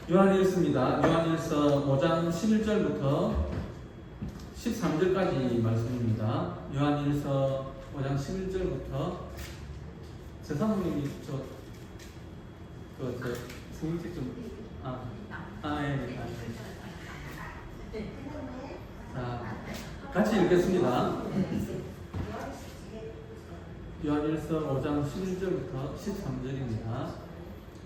요한일서입니다. 요한일서 5장 11절부터 13절까지 말씀입니다. 요한일서 5장 11절부터 세상님이 성의책 좀 자, 같이 읽겠습니다. 요한일서 5장 11절부터 13절입니다.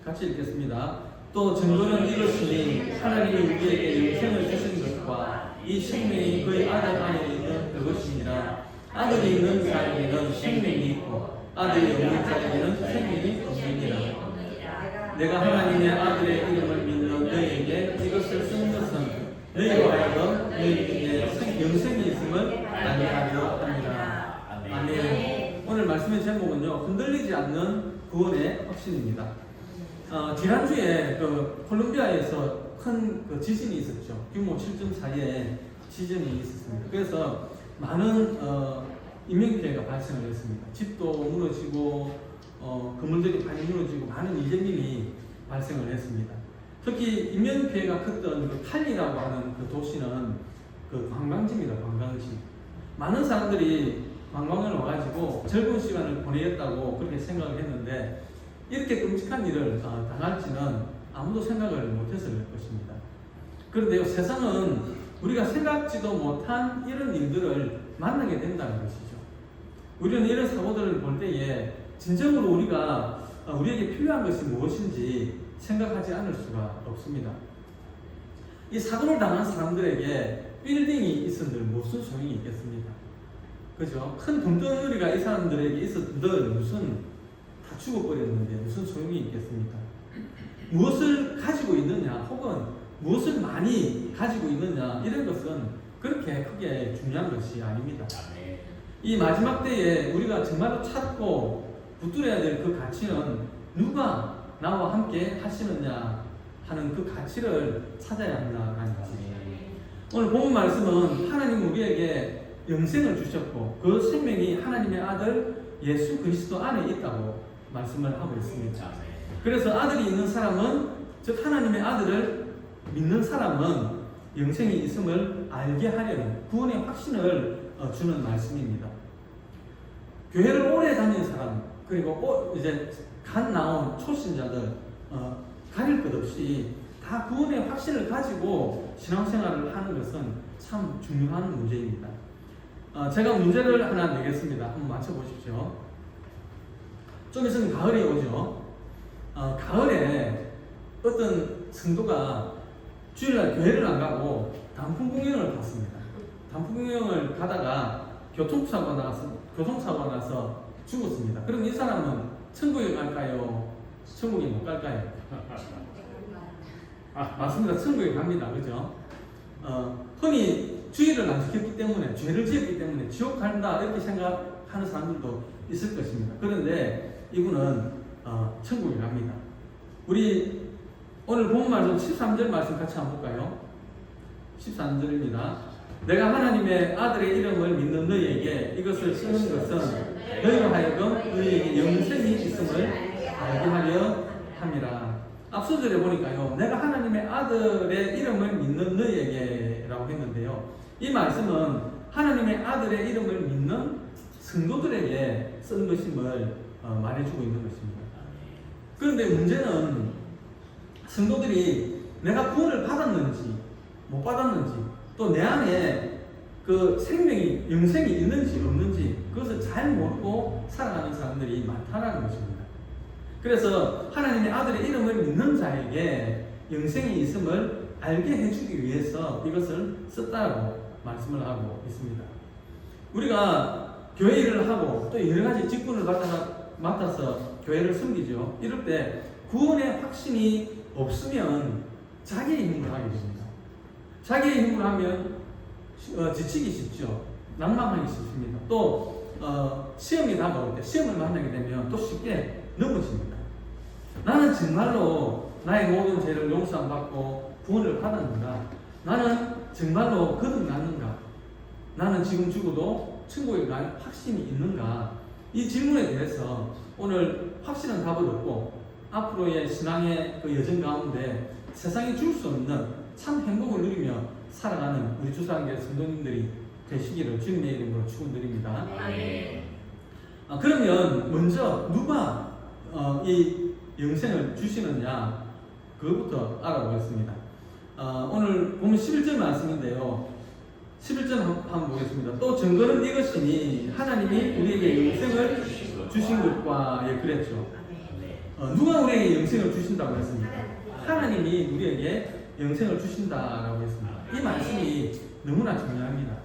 같이 읽겠습니다. 또 증거는 이것이니 하나님이 우리에게 영생을 주신 것과 이 생명이 그의 아들 안에 있는 그것이니라. 아들이 있는 자에게는 생명이 있고 아들이 없는 자에게는 생명이 없느니라. 내가 하나님의 아들의 이름을 믿는 너희에게 이것을 쓴 것은 너희로 하여금 너희에게 영생이 있음을 알게 하려 함이라. 아멘. 오늘 말씀의 제목은요, 흔들리지 않는 구원의 확신입니다. 지난주에 콜롬비아에서 큰 지진이 있었죠. 규모 7.4의 지진이 있었습니다. 그래서 많은 인명피해가 발생을 했습니다. 집도 무너지고 건물들이 많이 무너지고 많은 이재민이 발생을 했습니다. 특히 인명피해가 컸던 칼리라고 하는 그 도시는 관광지입니다. 관광지. 많은 사람들이 관광을 와가지고 즐거운 시간을 보내겠다고 그렇게 생각을 했는데 이렇게 끔찍한 일을 당할지는 아무도 생각을 못했을 것입니다. 그런데 세상은 우리가 생각지도 못한 이런 일들을 만나게 된다는 것이죠. 우리는 이런 사고들을 볼 때에 진정으로 우리에게 필요한 것이 무엇인지 생각하지 않을 수가 없습니다. 이 사고를 당한 사람들에게 빌딩이 있었는데 무슨 소용이 있겠습니까? 그죠? 큰 돈덩어리가 이 사람들에게 있었는데 다 죽어버렸는데 무슨 소용이 있겠습니까? 무엇을 가지고 있느냐 혹은 무엇을 많이 가지고 있느냐 이런 것은 그렇게 크게 중요한 것이 아닙니다. 이 마지막 때에 우리가 정말로 찾고 붙들어야 될 그 가치는 누가 나와 함께 하시느냐 하는 그 가치를 찾아야 한다는 것입니다. 오늘 본문 말씀은 하나님 우리에게 영생을 주셨고 그 생명이 하나님의 아들 예수 그리스도 안에 있다고 말씀을 하고 있습니다. 그래서 아들이 있는 사람은, 즉 하나님의 아들을 믿는 사람은 영생이 있음을 알게 하려는 구원의 확신을 주는 말씀입니다. 교회를 오래 다닌 사람, 그리고 이제 갓 나온 초신자들 가릴 것 없이 다 구원의 확신을 가지고 신앙생활을 하는 것은 참 중요한 문제입니다. 제가 문제를 하나 내겠습니다. 한번 맞춰보십시오. 좀 있으면 가을이 오죠. 가을에 어떤 성도가 주일날 교회를 안 가고 단풍 구경을 갔습니다. 단풍 구경을 가다가 교통사고가 나서 죽었습니다. 그럼 이 사람은 천국에 갈까요? 천국에 못 갈까요? 맞습니다. 천국에 갑니다. 그죠? 흔히 주의를 안 지켰기 때문에, 죄를 지었기 때문에 지옥 간다 이렇게 생각하는 사람들도 있을 것입니다. 그런데 이분은 천국에 갑니다. 우리 오늘 본 말씀 13절 말씀 같이 한번 볼까요? 13절입니다. 내가 하나님의 아들의 이름을 믿는 너희에게 이것을 쓰는 것은 너희로 하여금 너희에게 영생이 있음을 알게 하려 함이라. 앞서 절에 보니까요, 내가 하나님의 아들의 이름을 믿는 너희에게 라고 했는데요, 이 말씀은 하나님의 아들의 이름을 믿는 성도들에게 쓴 것임을 말해주고 있는 것입니다. 그런데 문제는 성도들이 내가 구원을 받았는지 못 받았는지, 또 내 안에 그 생명이, 영생이 있는지 없는지 그것을 잘 모르고 살아가는 사람들이 많다는 것입니다. 그래서 하나님의 아들의 이름을 믿는 자에게 영생이 있음을 알게 해주기 위해서 이것을 썼다고 말씀을 하고 있습니다. 우리가 교회 일을 하고 또 여러 가지 직분을 맡아서 교회를 섬기죠. 이럴 때 구원의 확신이 없으면 자기의 힘으로 하게 됩니다. 자기의 힘으로 하면 지치기 쉽죠. 낭망하기 쉽습니다. 또 시험이 다가올 때, 시험을 만나게 되면 또 쉽게 넘어집니다. 나는 정말로 나의 모든 죄를 용서받고 구원을 받았는가? 나는 정말로 거듭났는가? 나는 지금 죽어도 천국에 갈 확신이 있는가? 이 질문에 대해서 오늘 확실한 답을 얻고 앞으로의 신앙의 그 여정 가운데 세상이 줄 수 없는 참 행복을 누리며 살아가는 우리 주사랑교회 성도님들이 되시기를 주님의 이름으로 축원드립니다. 그러면 먼저 누가 이 영생을 주시느냐 그것부터 알아보겠습니다. 오늘 보면 11절 말씀인데요. 11절 한번 보겠습니다. 또 증거는 이것이니 하나님이 우리에게 영생을 주신 것과 그랬죠. 누가 우리에게 영생을 주신다고 했습니까? 하나님이 우리에게 영생을 주신다라고 했습니다. 이 말씀이 너무나 중요합니다.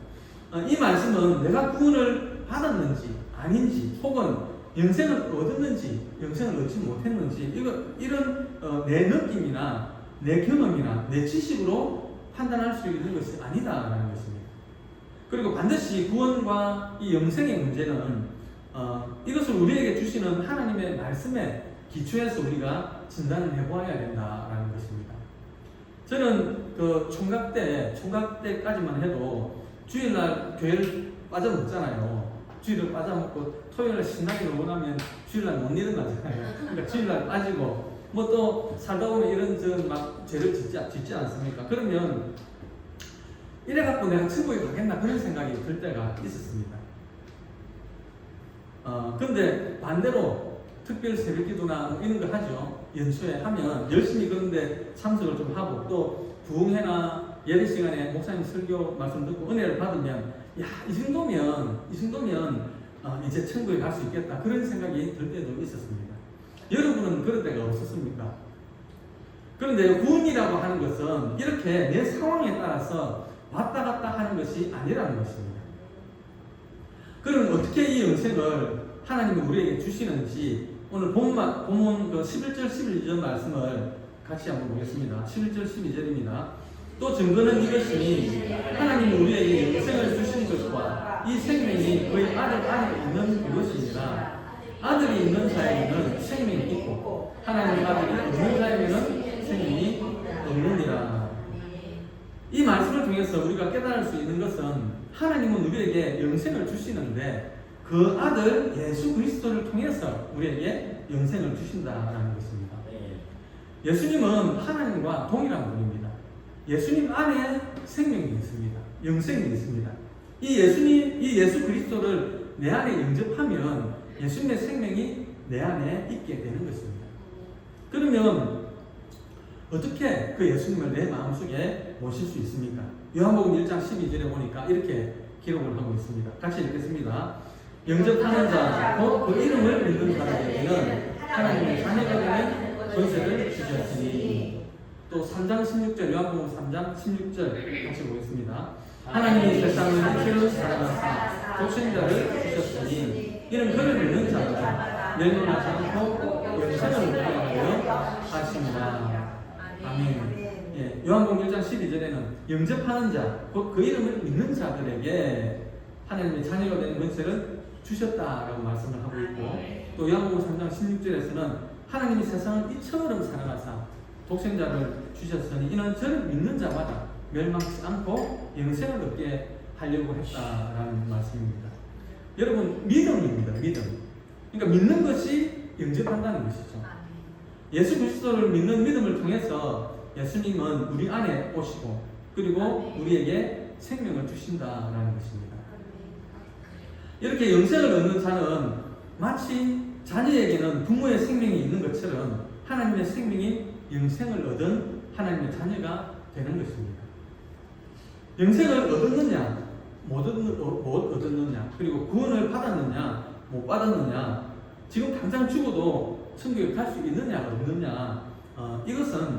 이 말씀은 내가 구원을 받았는지 아닌지 혹은 영생을 얻었는지 영생을 얻지 못했는지 이런 내 느낌이나 내 경험이나 내 지식으로 판단할 수 있는 것이 아니다라는 것입니다. 그리고 반드시 구원과 이 영생의 문제는 이것을 우리에게 주시는 하나님의 말씀에 기초해서 우리가 진단을 해보아야 된다라는 것입니다. 저는 그 총각 때까지만 해도 주일날 교회를 빠져먹잖아요. 주일을 빠져먹고 토요일날 신나게 놀고 나면 주일날 못 일어나잖아요. 그러니까 주일날 빠지고 뭐 또 살다 보면 이런 막 죄를 짓지 않습니까? 그러면 이래갖고 내가 천국에 가겠나 그런 생각이 들 때가 있었습니다. 근데 반대로 특별 새벽기도나 이런 거 하죠. 연초에 하면 열심히 그런데 참석을 좀 하고 또 부흥회나 예배 시간에 목사님 설교 말씀 듣고 은혜를 받으면 이 정도면 이제 천국에 갈 수 있겠다 그런 생각이 들 때도 있었습니다. 여러분은 그런 때가 없었습니까? 그런데 구원이라고 하는 것은 이렇게 내 상황에 따라서 왔다 갔다 하는 것이 아니라는 것입니다. 그럼 어떻게 이 영생을 하나님이 우리에게 주시는지 오늘 본문 그 11절 12절 말씀을 같이 한번 보겠습니다. 11절 12절입니다. 또 증거는 이것이니 하나님이 우리에게 영생을 주신 것과 이 생명이 그의 아들 안에 있는 그것이니라. 아들이 있는 자에게는 생명이 있고 하나님 아들이 없는 자에게는 생명이 없느니라. 이 말씀을 통해서 우리가 깨달을 수 있는 것은 하나님은 우리에게 영생을 주시는데 그 아들 예수 그리스도를 통해서 우리에게 영생을 주신다라는 것입니다. 예수님은 하나님과 동일한 분입니다. 예수님 안에 생명이 있습니다. 영생이 있습니다. 이 예수 그리스도를 내 안에 영접하면 예수님의 생명이 내 안에 있게 되는 것입니다. 그러면 어떻게 그 예수님을 내 마음속에 모실 수 있습니까? 요한복음 1장 12절에 보니까 이렇게 기록을 하고 있습니다. 같이 읽겠습니다. 영접하는 자, 곧 그 이름을 믿는 자들에게는 하나님의 자녀가 되는 권세를 주셨으니. 또 3장 16절, 요한복음 3장 16절 같이 보겠습니다. 하나님이 세상을 이처럼 사랑하사 독생자를 주셨으니 이는 그를 믿는 자가 멸망하지 않고 영생을 얻게 하십니다. 아멘. 요한복음 1장 12절에는 영접하는 자, 곧 그 이름을 믿는 자들에게 하나님의 자녀가 되는 권세를 주셨다라고 말씀을 하고 있고, 또 요한복음 3장 16절에서는 하나님이 세상을 이처럼 사랑하사 독생자를 주셨으니 이는 저를 믿는 자마다 멸망치 않고 영생을 얻게 하려고 했다라는 말씀입니다. 여러분, 믿음입니다. 믿음. 그러니까 믿는 것이 영접한다는 것이죠. 예수 그리스도를 믿는 믿음을 통해서 예수님은 우리 안에 오시고 그리고 우리에게 생명을 주신다라는 것입니다. 이렇게 영생을 얻는 자는 마치 자녀에게는 부모의 생명이 있는 것처럼 하나님의 생명이 영생을 얻은 하나님의 자녀가 되는 것입니다. 영생을 얻었느냐, 못 얻었느냐, 그리고 구원을 받았느냐, 못 받았느냐, 지금 당장 죽어도 천국에 갈 수 있느냐, 없느냐, 이것은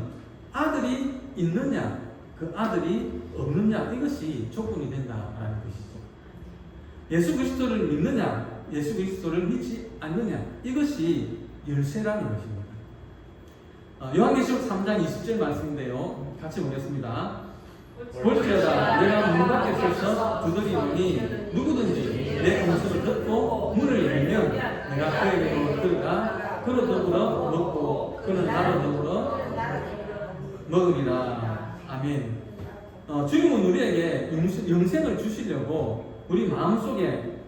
아들이 있느냐, 그 아들이 없느냐, 이것이 조건이 된다라는 것이죠. 예수 그리스도를 믿느냐, 예수 그리스도를 믿지 않느냐, 이것이 열쇠라는 것입니다. 요한계시록 3장 20절 말씀인데요. 같이 보겠습니다. 볼지어다 내가 문 밖에 서서 두드리노니 누구든지 내 음성을 듣고 문을 열면 내가 그에게로 들어가 그로 더불어 먹고 그는 나로 더불어 먹으리라. 아멘. 주님은 우리에게 영생을 주시려고 우리 마음속에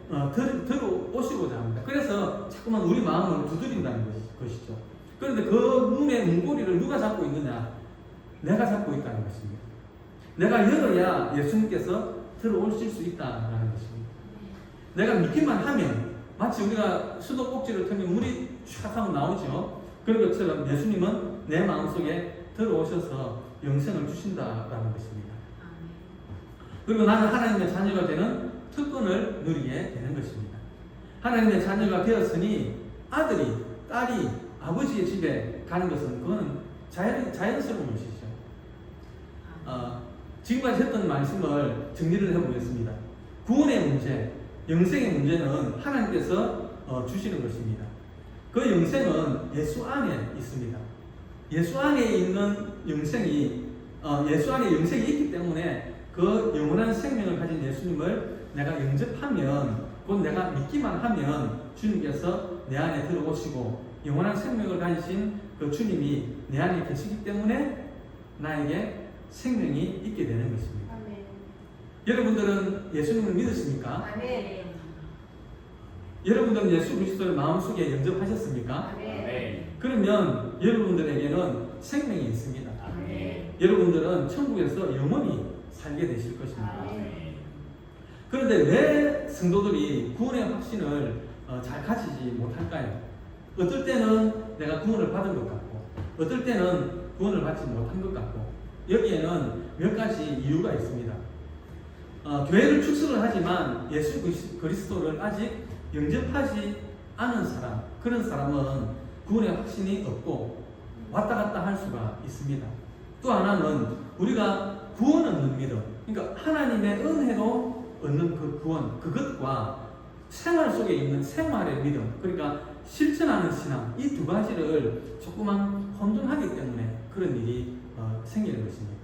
들어오시고자 합니다. 그래서 자꾸만 우리 마음을 두드린다는 것이죠. 그런데 그 문의 문고리를 누가 잡고 있느냐? 내가 잡고 있다는 것입니다. 내가 열어야 예수님께서 들어오실 수 있다는 것입니다. 내가 믿기만 하면, 마치 우리가 수도꼭지를 틀면 물이 쫙 하고 나오죠. 그런 것처럼 예수님은 내 마음속에 들어오셔서 영생을 주신다라는 것입니다. 그리고 나는 하나님의 자녀가 되는 특권을 누리게 되는 것입니다. 하나님의 자녀가 되었으니 아들이, 딸이 아버지의 집에 가는 것은 그거는 자연스러운 것이죠. 지금까지 했던 말씀을 정리를 해보겠습니다. 구원의 문제, 영생의 문제는 하나님께서 주시는 것입니다. 그 영생은 예수 안에 있습니다. 예수 안에 있는 영생이, 예수 안에 영생이 있기 때문에 그 영원한 생명을 가진 예수님을 내가 영접하면, 곧 내가 믿기만 하면 주님께서 내 안에 들어오시고 영원한 생명을 가지신 그 주님이 내 안에 계시기 때문에 나에게 생명이 있게 되는 것입니다. 아멘. 여러분들은 예수님을 믿으십니까? 아멘. 여러분들은 예수 그리스도를 마음속에 영접하셨습니까? 아멘. 그러면 여러분들에게는 생명이 있습니다. 아멘. 여러분들은 천국에서 영원히 살게 되실 것입니다. 아멘. 그런데 왜 성도들이 구원의 확신을 잘 가지지 못할까요? 어떨 때는 내가 구원을 받은 것 같고, 어떨 때는 구원을 받지 못한 것 같고, 여기에는 몇 가지 이유가 있습니다. 교회를 축소를 하지만 예수 그리스도를 아직 영접하지 않은 사람, 그런 사람은 구원의 확신이 없고 왔다 갔다 할 수가 있습니다. 또 하나는 우리가 구원 얻는 믿음, 그러니까 하나님의 은혜로 얻는 그 구원, 그것과 생활 속에 있는 생활의 믿음, 그러니까 실천하는 신앙, 이 두 가지를 조금만 혼돈하기 때문에 그런 일이 생기는 것입니다.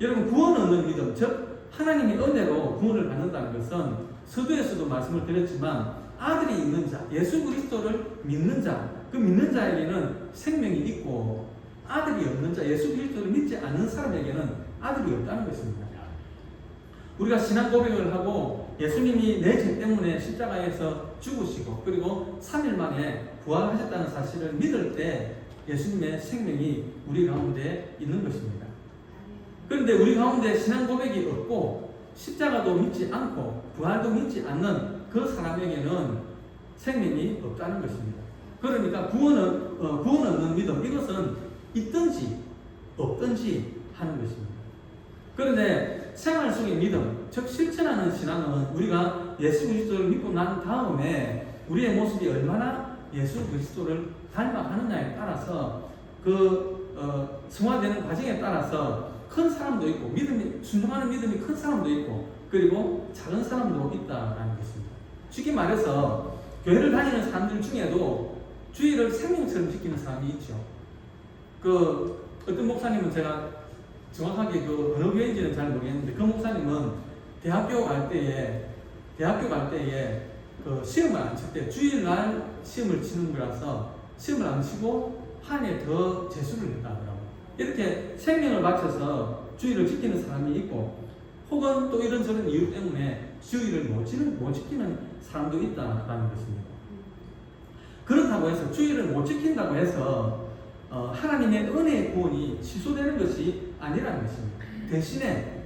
여러분, 구원 얻는 믿음, 즉 하나님의 은혜로 구원을 받는다는 것은 서두에서도 말씀을 드렸지만 아들이 있는 자, 예수 그리스도를 믿는 자, 그 믿는 자에게는 생명이 있고, 아들이 없는 자, 예수 그리스도를 믿지 않는 사람에게는 아들이 없다는 것입니다. 우리가 신앙 고백을 하고 예수님이 내 죄 때문에 십자가에서 죽으시고 그리고 3일 만에 부활하셨다는 사실을 믿을 때 예수님의 생명이 우리 가운데 있는 것입니다. 그런데 우리 가운데 신앙 고백이 없고 십자가도 믿지 않고 부활도 믿지 않는 그 사람에게는 생명이 없다는 것입니다. 그러니까 구원 얻는 믿음, 이것은 있든지 없든지 하는 것입니다. 그런데 생활 속의 믿음, 즉 실천하는 신앙은 우리가 예수 그리스도를 믿고 난 다음에 우리의 모습이 얼마나 예수 그리스도를 닮아가느냐에 따라서 성화되는 과정에 따라서 큰 사람도 있고 순종하는 믿음이 큰 사람도 있고 그리고 작은 사람도 있다라는 것입니다. 쉽게 말해서 교회를 다니는 사람들 중에도 주의를 생명처럼 지키는 사람이 있죠. 어떤 목사님은 제가 정확하게 어느 교회인지는 잘 모르겠는데 그 목사님은 대학교 갈 때에 시험을 안 칠 때 주일날 시험을 치는 거라서 시험을 안 치고 한 해 더 재수를 했다 하더라고요. 이렇게 생명을 바쳐서 주의를 지키는 사람이 있고 혹은 또 이런저런 이유 때문에 주의를 못 지키는 사람도 있다라는 것입니다. 그렇다고 해서 주의를 못 지킨다고 해서 하나님의 은혜의 구원이 취소되는 것이 아니라는 것입니다. 대신에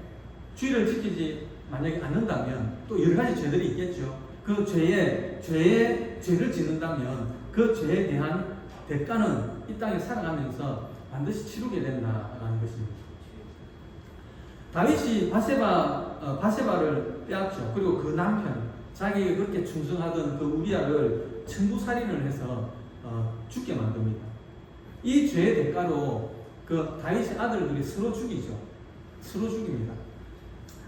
주의를 지키지 만약에 않는다면 또 여러 가지 죄들이 있겠죠. 그 죄를 짓는다면 그 죄에 대한 대가는 이 땅에 살아가면서 반드시 치르게 된다라는 것입니다. 다윗이 바세바를 빼앗죠. 그리고 그 남편, 자기가 그렇게 충성하던 그 우리아를 천부살인을 해서 죽게 만듭니다. 이 죄의 대가로 그 다윗의 아들들이 서로 죽이죠. 서로 죽입니다.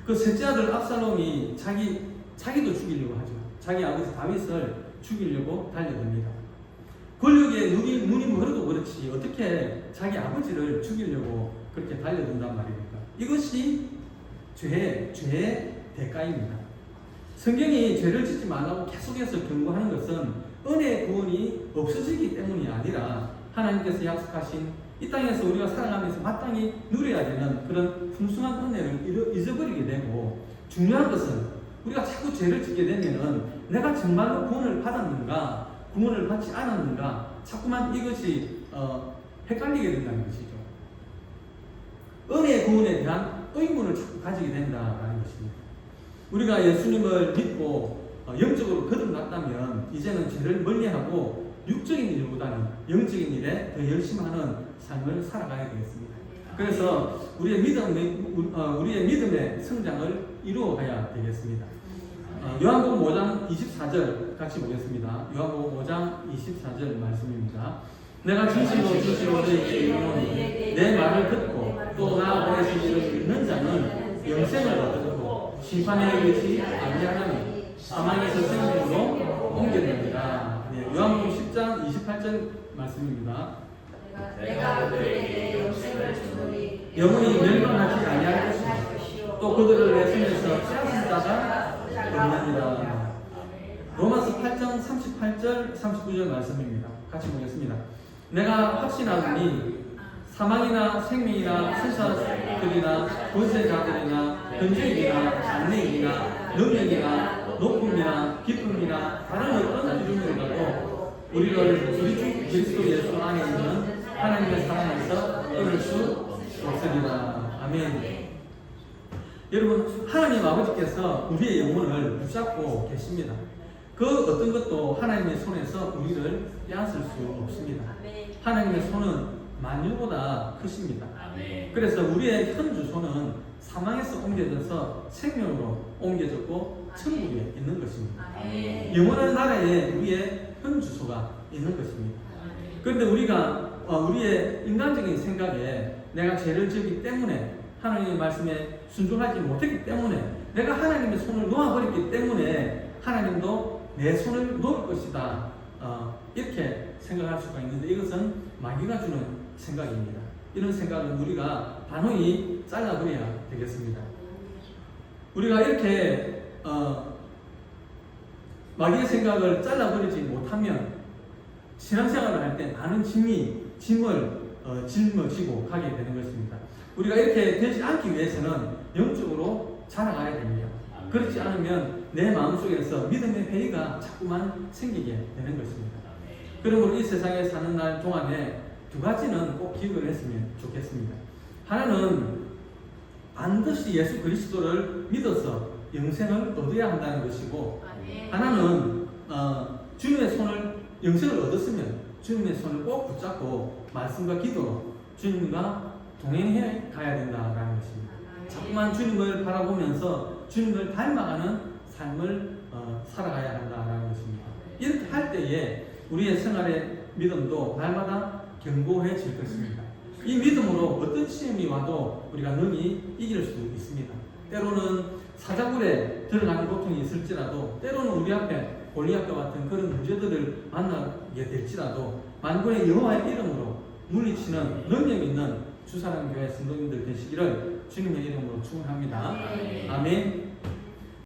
그 셋째 아들 압살롬이 자기도 죽이려고 하죠. 자기 아버지 다윗을 죽이려고 달려듭니다. 권력에 눈이 멀어도 그렇지 어떻게 자기 아버지를 죽이려고 그렇게 달려든단 말입니까? 이것이 죄의 대가입니다. 성경이 죄를 짓지 말라고 계속해서 경고하는 것은 은혜의 구원이 없어지기 때문이 아니라 하나님께서 약속하신 이 땅에서 우리가 살아가면서 마땅히 누려야 되는 그런 풍성한 은혜를 잊어버리게 되고, 중요한 것은 우리가 자꾸 죄를 짓게 되면은 내가 정말로 구원을 받았는가 구원을 받지 않았는가 자꾸만 이것이 헷갈리게 된다는 것이죠. 은혜 구원에 대한 의문을 자꾸 가지게 된다라는 것입니다. 우리가 예수님을 믿고 영적으로 거듭났다면 이제는 죄를 멀리하고 육적인 일보다는 영적인 일에 더 열심히 하는 삶을 살아가야 되겠습니다. 그래서 우리의 믿음의 성장을 이루어가야 되겠습니다. 요한복음 5장 24절 같이 보겠습니다. 요한복음 5장 24절 말씀입니다. 내가 진실로 진실로 너희에게 이르노니 내 말을 듣고 또 나 보내신 이를 믿는 자는 영생을 얻고 심판에 이르지 아니하나니 사망에서 생명으로 옮겼느니라. 네, 요한복음 10장 28절 말씀입니다. 내가 그들에게 영생을 주노니 영원히 멸망하지 아니할 것이요 또 그들을 내 손에서 빼앗은 자가 없느니라. 로마서 8장 38절 39절 말씀입니다. 같이 보겠습니다. 내가 확신하노니 사망이나 생명이나 천사들이나 권세자들이나 권세이나 장래이나 능력이나 높음이나 기쁨이나 다른 어떤 이름으로라도 우리를 우리 주 그리스도 예수 안에 있는 하나님의 사랑에서 끊을 수 없으리라. 아멘. 여러분, 하나님 아버지께서 우리의 영혼을 붙잡고 계십니다. 그 어떤 것도 하나님의 손에서 우리를 빼앗을 수 없습니다. 하나님의 손은 만유보다 크십니다. 그래서 우리의 현 주소는 사망에서 옮겨져서 생명으로 옮겨졌고 천국에 있는 것입니다. 영원한 나라에 우리의 현 주소가 있는 것입니다. 그런데 우리가 우리의 인간적인 생각에 내가 죄를 지었기 때문에 하나님의 말씀에 순종하지 못했기 때문에 내가 하나님의 손을 놓아버렸기 때문에 하나님도 내 손을 놓을 것이다, 이렇게 생각할 수가 있는데 이것은 마귀가 주는 생각입니다. 이런 생각은 우리가 단호히 잘라버려야 되겠습니다. 우리가 이렇게 마귀의 생각을 잘라버리지 못하면 신앙생활을 할 때 많은 짐을 짊어지고 가게 되는 것입니다. 우리가 이렇게 되지 않기 위해서는 영적으로 자라가야 됩니다. 그렇지 않으면 내 마음속에서 믿음의 회의가 자꾸만 생기게 되는 것입니다. 그러므로 이 세상에 사는 날 동안에 두 가지는 꼭 기억을 했으면 좋겠습니다. 하나는 반드시 예수 그리스도를 믿어서 영생을 얻어야 한다는 것이고, 하나는 주님의 손을, 영생을 얻었으면 주님의 손을 꼭 붙잡고 말씀과 기도로 주님과 동행해 가야 된다는 것입니다. 자꾸만 주님을 바라보면서 주님을 닮아가는 삶을 살아가야 한다는 것입니다. 이렇게 할 때에 우리의 생활의 믿음도 날마다 견고해질 것입니다. 이 믿음으로 어떤 시험이 와도 우리가 능히 이길 수 있습니다. 때로는 사자굴에 들어가는 고통이 있을지라도, 때로는 우리 앞에 골리앗과 같은 그런 문제들을 만나게 될지라도 만군의 여호와의 이름으로 물리치는 능력 있는 주사랑교회 성도님들 되시기를 주님의 이름으로 축원합니다. 아멘.